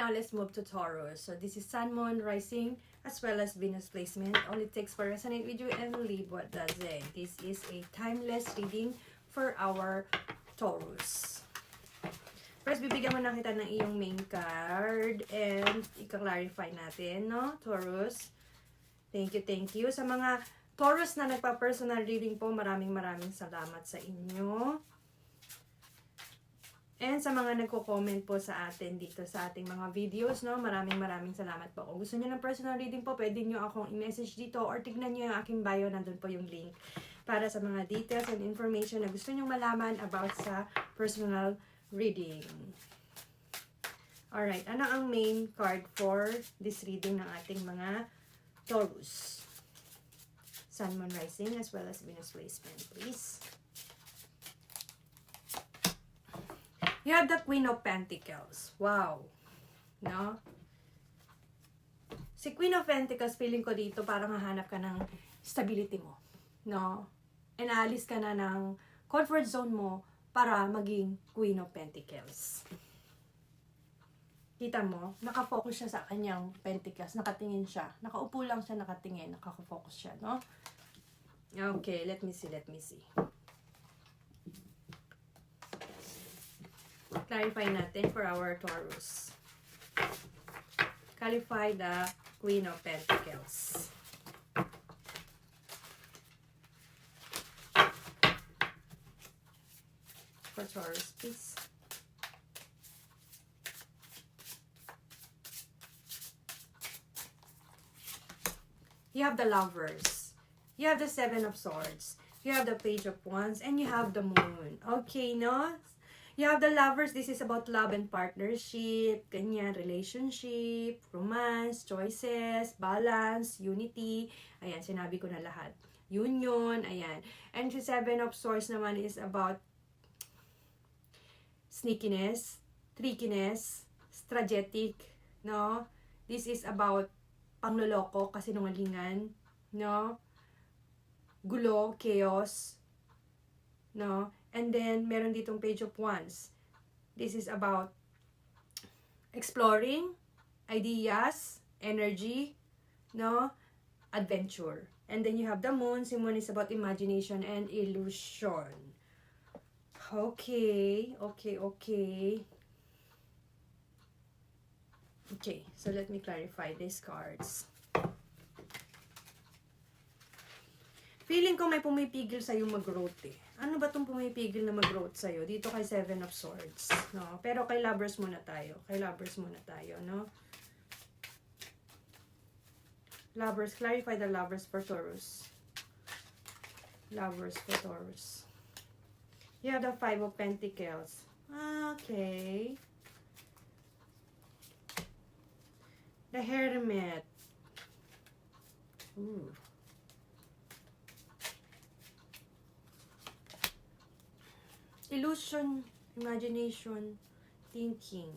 now let's move to Taurus. So this is Sun, Moon, Rising, as well as Venus placement. All it takes for resonate with you and leave what doesn't. This is a timeless reading for our Taurus. First, bibigyan mo na kita ng iyong main card and i-clarify natin, no? Taurus. Thank you. Sa mga Taurus na nagpa-personal reading po, maraming salamat sa inyo. And sa mga nagko-comment po sa atin dito sa ating mga videos, no, maraming salamat po. Kung gusto niyo ng personal reading po, pwede niyo akong i-message dito or tignan niyo yung aking bio, nandun po yung link para sa mga details and information na gusto niyo malaman about sa personal reading. Alright, ano ang main card for this reading ng ating mga Taurus? Sun, Moon, Rising, as well as Venus placement, please. You have the Queen of Pentacles. Wow. No? Si Queen of Pentacles, feeling ko dito, parang hahanap ka ng stability mo. No? And aalis ka na ng comfort zone mo para maging Queen of Pentacles. Kita mo, nakafocus siya sa kanyang Pentacles. Nakatingin siya. Nakaupo lang siya, nakatingin. Nakafocus siya, no? Okay, let me see. Clarify natin for our Taurus. Clarify the Queen of Pentacles. For Taurus, please. You have the Lovers. You have the Seven of Swords. You have the Page of Wands. And you have the Moon. Okay, no? You have the Lovers. This is about love and partnership, ganyan, relationship, romance, choices, balance, unity. Ayan, sinabi ko na lahat. Union, ayan. And the Seven of Swords naman is about sneakiness, trickiness, strategic, no? This is about pangloloko, kasinungalingan, no? Gulo, chaos, no? And then, meron ditong Page of Wands. This is about exploring, ideas, energy, no? Adventure. And then you have the Moon. Si Moon is about imagination and illusion. Okay, so let me clarify these cards. Feeling ko may pumipigil sa'yo mag-growth eh. Ano ba itong pumipigil na mag-growth sa'yo? Dito kay Seven of Swords, no? Pero kay Lovers muna tayo. No? Lovers, clarify the Lovers for Taurus. Lovers for Taurus. You have the Five of Pentacles. Okay. The Hermit. Ooh. Illusion, imagination, thinking.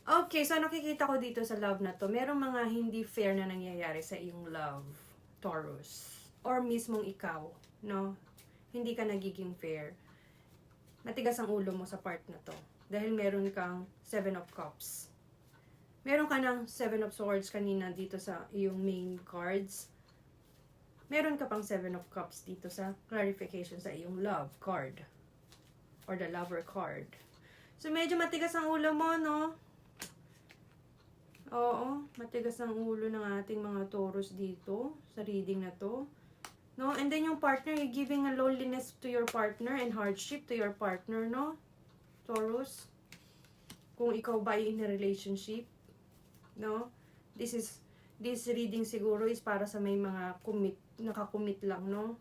Okay, so nakikita ko dito sa love na to, merong mga hindi fair na nangyayari sa iyong love, Taurus. Or mismong ikaw, no? Hindi ka nagiging fair. Matigas ang ulo mo sa part na to. Dahil meron kang Seven of Cups. Meron ka ng Seven of Swords kanina dito sa iyong main cards. Meron ka pang Seven of Cups dito sa clarification sa iyong love card. Or the Lover card. So, medyo matigas ang ulo mo, no? Oo, matigas ang ulo ng ating mga Taurus dito sa reading na to. No? And then yung partner, you're giving a loneliness to your partner and hardship to your partner, no? Taurus. Kung ikaw ba ay in a relationship, no? This reading siguro is para sa may mga nakakommit lang, no?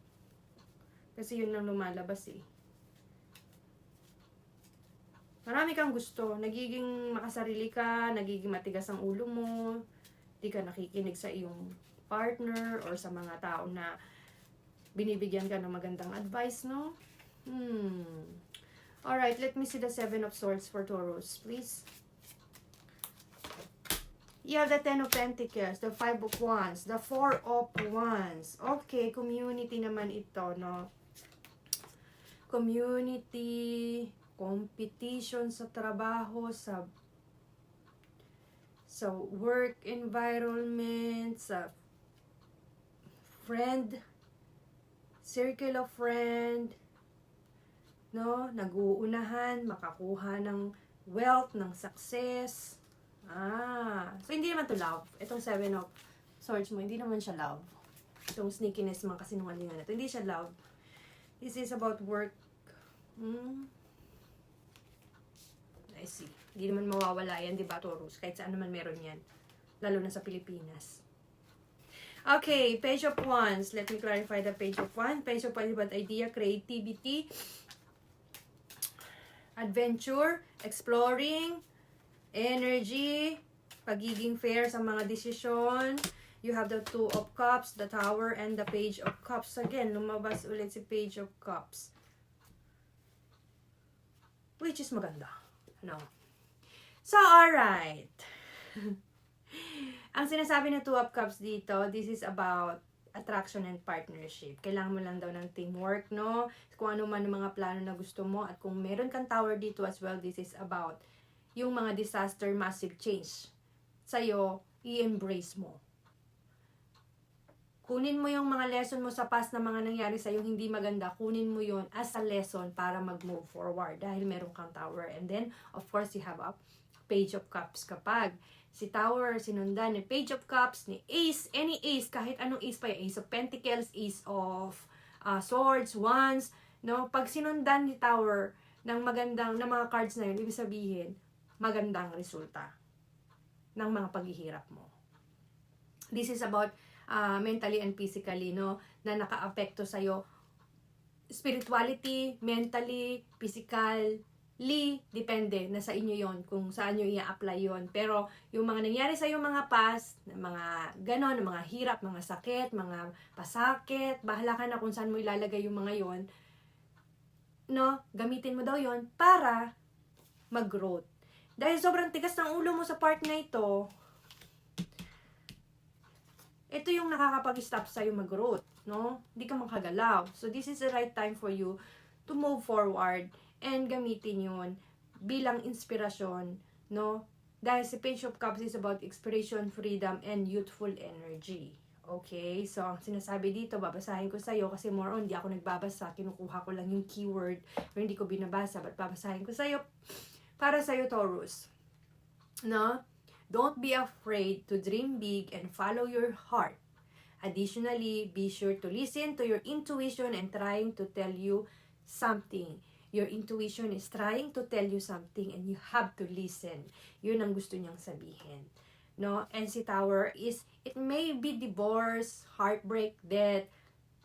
Kasi yun lang lumalabas eh. Marami kang gusto, nagiging makasarili ka, nagiging matigas ang ulo mo, di ka nakikinig sa iyong partner or sa mga tao na binibigyan ka ng magandang advice, no? Alright, let me see the Seven of Swords for Taurus, please. You have the Ten of Pentacles, the Five of Wands, the Four of Wands. Okay, community naman ito, no? Community, competition sa trabaho, sa sa work environment, sa friend, circle of friend, no? Nag-uunahan, makakuha ng wealth, ng success. So hindi naman to love. Itong Seven of Swords mo, hindi naman siya love. Itong sneakiness, mga kasinungalingan na ito, hindi siya love. This is about work. I see. Hindi naman mawawala yan, di ba, Taurus? Kahit saan naman meron yan. Lalo na sa Pilipinas. Okay, Page of Wands. Let me clarify the Page of Wands. Page of Wands is about idea, creativity, adventure, exploring, energy, pagiging fair sa mga desisyon. You have the Two of Cups, the Tower, and the Page of Cups. Again, lumabas ulit si Page of Cups. Which is maganda. No? So, alright. Ang sinasabi ng Two of Cups dito, this is about attraction and partnership. Kailangan mo lang daw ng teamwork, no? Kung ano man ang mga plano na gusto mo. At kung meron kang tower dito as well, this is about yung mga disaster, massive change. Sa'yo, i-embrace mo. Kunin mo yung mga lesson mo sa past na mga nangyari sa'yo hindi maganda. Kunin mo yun as a lesson para mag-move forward. Dahil meron kang tower. And then, of course, you have a Page of Cups kapag si Tower, sinundan ni Page of Cups, ni Ace, any Ace, kahit anong Ace pa yung Ace of Pentacles, Ace of Swords, Wands, no? Pag sinundan ni Tower ng magandang, ng mga cards na yun, ibig sabihin, magandang resulta ng mga paghihirap mo. This is about mentally and physically, no? Na naka-apekto sa'yo, spirituality, mentally, physically, depende, nasa inyo yon kung saan nyo i-apply yon. Pero yung mga nangyari sa yung mga past, mga ganon, mga hirap, mga sakit, mga pasakit, bahala ka na kung saan mo ilalagay yung mga yon, no? Gamitin mo daw yon para mag-growth. Dahil sobrang tigas ng ulo mo sa part na ito yung nakakapag-stop sa'yo mag-growth, no? Hindi ka makagalaw. So this is the right time for you to move forward and gamitin yun bilang inspirasyon, no? Dahil si Page of Cups is about inspiration, freedom, and youthful energy. Okay? So, ang sinasabi dito, babasahin ko sa'yo kasi more on, di ako nagbabasa. Kinukuha ko lang yung keyword pero hindi ko binabasa. But babasahin ko sa'yo para sa'yo, Taurus. No? Don't be afraid to dream big and follow your heart. Additionally, be sure to listen to your intuition and trying to tell you something. Your intuition is trying to tell you something and you have to listen. Yun ang gusto niyang sabihin. No? And si Tower is, it may be divorce, heartbreak, death,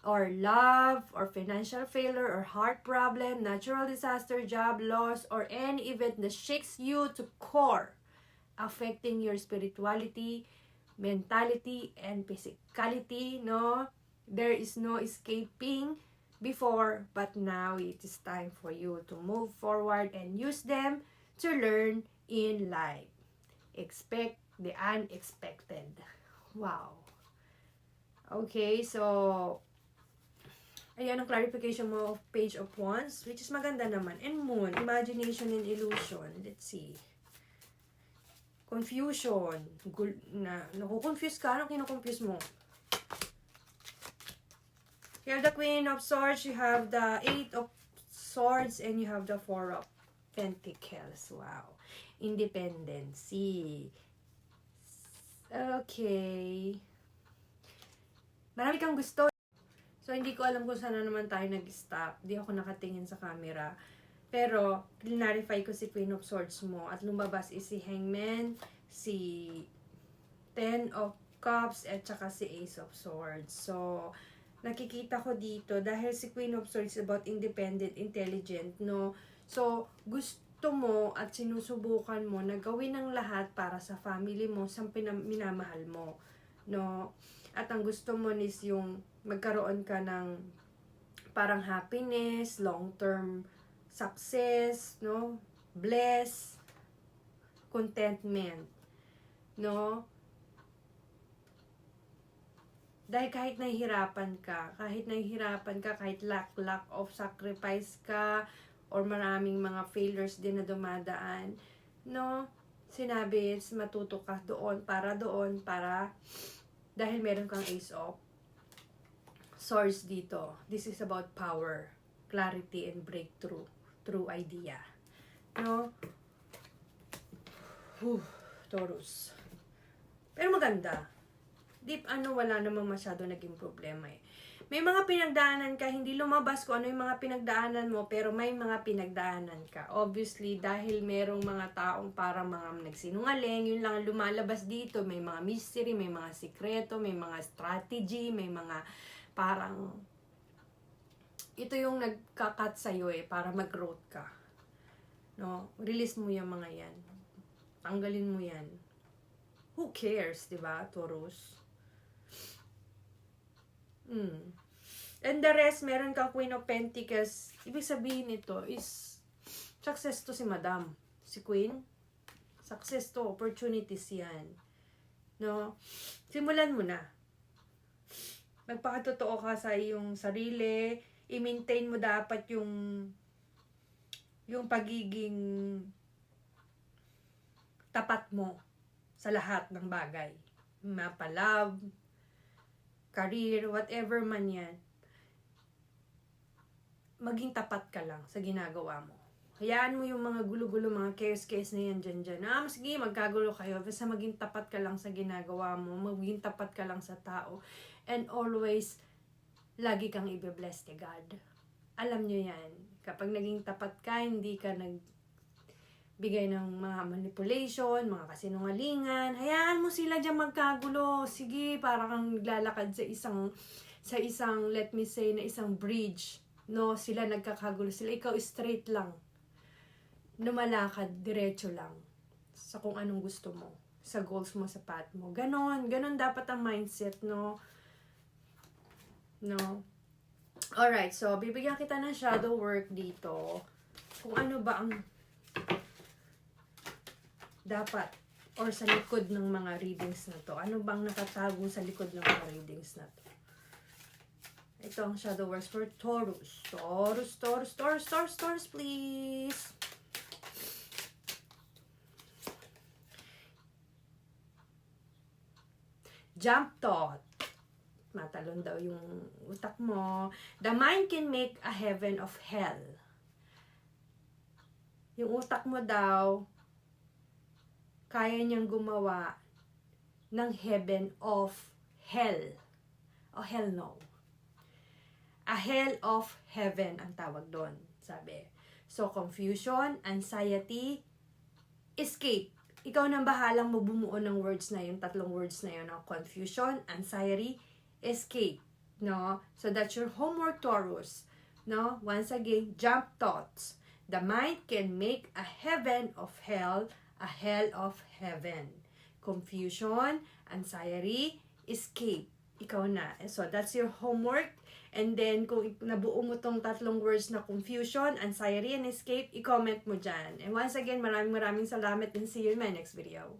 or love, or financial failure, or heart problem, natural disaster, job loss, or any event that shakes you to core, affecting your spirituality, mentality, and physicality, no? There is no escaping before, but now it is time for you to move forward and use them to learn in life. Expect the unexpected. Wow. Okay, so ayan ang clarification mo of Page of Wands, which is maganda naman. And Moon, imagination and illusion. Let's see. Confusion. Nakukonfuse ka? Anong kinukonfuse mo? You have the Queen of Swords, you have the Eight of Swords, and you have the Four of Pentacles. Wow. Independency. Okay. Marami kang gusto. So, hindi ko alam kung saan na naman tayo nag-stop. Hindi ako nakatingin sa camera. Pero, clarify ko si Queen of Swords mo. At lumabas is si Hangman, si Ten of Cups, at saka si Ace of Swords. So, nakikita ko dito, dahil si Queen of Swords is about independent, intelligent, no? So, gusto mo at sinusubukan mo na gawin ang lahat para sa family mo, sa minamahal mo, no? At ang gusto mo is yung magkaroon ka ng parang happiness, long-term success, no? Bless, contentment, no? Dahil kahit nahihirapan ka, kahit lack of sacrifice ka, or maraming mga failures din na dumadaan, no? sinabi is matuto ka doon, para dahil meron kang Ace of Swords dito. This is about power, clarity, and breakthrough through idea. No? Taurus. Pero maganda. Deep wala namang masyado naging problema eh. May mga pinagdaanan ka, hindi lumabas ko ano yung mga pinagdaanan mo, pero may mga pinagdaanan ka. Obviously, dahil merong mga taong parang mga nagsinungaling, yun lang ang lumalabas dito. May mga mystery, may mga sikreto, may mga strategy, may mga parang ito yung nagkakat sa'yo eh, para mag-growth ka. No? Release mo yung mga yan. Tanggalin mo yan. Who cares, diba, Taurus? And the rest, meron ka Queen of Pentacles. Ibig sabihin ito is success to si Madam. Si Queen. Success to, opportunities yan. No? Simulan mo na. Magpakatotoo ka sa iyong sarili. I-maintain mo dapat yung pagiging tapat mo sa lahat ng bagay. Mapa-love, career, whatever man yan, maging tapat ka lang sa ginagawa mo. Hayaan mo yung mga gulo-gulo, mga chaos na yan dyan. Sige, magkagulo kayo. Basta maging tapat ka lang sa ginagawa mo. Maging tapat ka lang sa tao. And always, lagi kang i-bless ni God. Alam nyo yan. Kapag naging tapat ka, hindi ka bigay ng mga manipulation, mga kasinungalingan. Hayaan mo sila dyan magkagulo. Sige, parang kang naglalakad sa isang, let me say, na isang bridge. No, sila nagkakagulo. Ikaw straight lang. Lumalakad, diretso lang. Sa kung anong gusto mo. Sa goals mo, sa path mo. Ganon dapat ang mindset, no? No? Alright, so, bibigyan kita ng shadow work dito. Kung ano ba ang dapat or sa likod ng mga readings na to. Ano bang nakatago sa likod ng mga readings na to? Ito ang shadow works for Taurus. Taurus, please. Jump thought. Matalon daw yung utak mo. The mind can make a heaven of hell. Yung utak mo daw, kaya niyang gumawa ng heaven of hell. O hell no. A hell of heaven ang tawag doon, sabi. So, confusion, anxiety, escape. Ikaw nang bahalang mo bumuo ng words na yun, tatlong words na yun, no? Confusion, anxiety, escape. No? So, that's your homework, Taurus. No? Once again, jump thoughts. The mind can make a heaven of hell, a hell of heaven. Confusion, anxiety, escape. Ikaw na. So, that's your homework. And then, kung nabuo mo tong tatlong words na confusion, anxiety, and escape, i-comment mo dyan. And once again, maraming salamat and see you in my next video.